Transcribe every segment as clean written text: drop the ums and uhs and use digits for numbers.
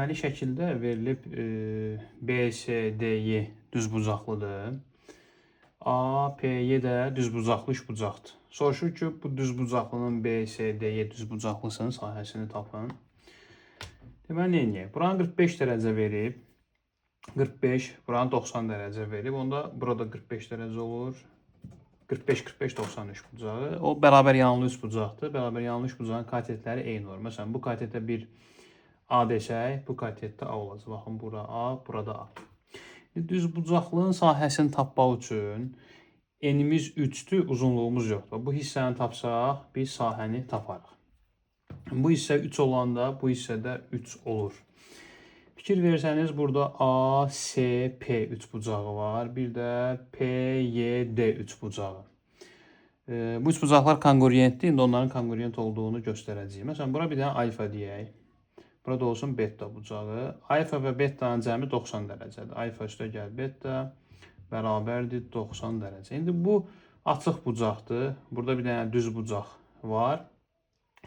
Deməli şəkildə verilib BSDY düzbucaqlıdır. APY də düzbucaqlı üçbucaqdır. Soruşur ki, bu düzbucaqlının BSDY düzbucaqlısının sahəsini tapın. Deməli, nə edək? Buranı 45 dərəcə verib. 45, buranı 90 dərəcə verib. Onda burada 45 dərəcə olur. 45, 45, 90 üçbucağı. O bərabər yanlı üçbucaqdır. Bərabər yanlı üçbucağın katetləri eyni olur. Məsələn, bu katetə bir A desək, bu katetdə A olacaq. Baxın, bura A, burada A. Düzbucaqlığın sahəsini tapmaq üçün enimiz 3-dür, uzunluğumuz yoxdur. Bu hissəni tapsaq, biz sahəni taparıq. Bu hissə 3 olanda, bu hissədə 3 olur. Fikir versəniz, burada ASP üçbucağı var. Bir də PYD üçbucağı. Bu üçbucaqlar kongruentdir. İndi onların kongruent olduğunu göstərəcəyik. Məsələn, bura bir dənə alfa deyək. Burada olsun beta bucağı. Alfa və betanın cəmi 90 dərəcədir. Alfa üstə gəl beta bərabərdir 90 dərəcə. İndi bu açıq bucaqdır. Burada bir dənə düz bucaq var.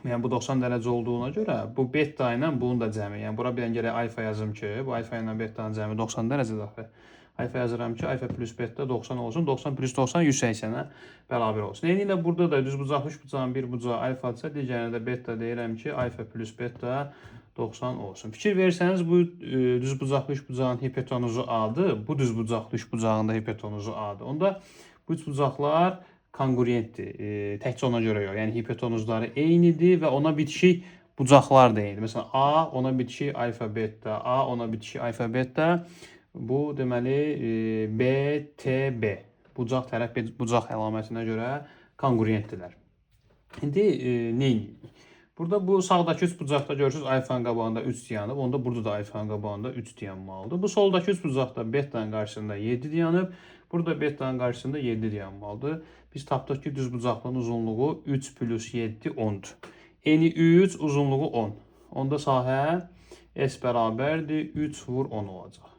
Yəni bu 90 dərəcə olduğuna görə bu beta ilə bunun da cəmi. Yəni bura bir dənə gərək alfa yazım ki, bu alfa ilə betanın cəmi 90 dərəcədir. Alfa yazıram ki, alfa plus beta 90 olsun. 90 plus 90 180-ə bərabər olsun. Eyni ilə burada da düzbucaqlı üçbucağın bir bucağı alfadirsə, digərinə də beta deyirəm ki, alfa plus beta 90 olsun. Fikir versəniz, bu düzbucaqlı üçbucağın hipotenuzu A-dır. Bu düzbucaqlı üçbucağın da hipotenuzu A-dır. Onda bu üçbucaqlar kongruentdir. Təkcə ona görə yox. Yəni hipotenuzları eynidir və ona bitişik bucaqlar da eynidir. Məsələn, A ona bitişik alfa beta, A ona bitişik alfa beta. Bu deməli BTB. Bucaq tərəf bucaq əlamətinə görə kongruentdirlər. İndi nə edirik? Burada bu sağdakı üçbucaqda görürsünüz alfanın qabağında 3 dayanıb. Onda burada da alfanın qabağında 3 dayanmalıdır. Bu soldakı üçbucaqda betanın qarşısında 7 dayanıb. Burada betanın qarşısında 7 dayanmalıdır. Biz tapdıq ki, düzbucaqlının uzunluğu 3 plus 7 10'dur. Eni 3, uzunluğu 10. Onda sahə S bərabərdir 3 vur 10 olacaq.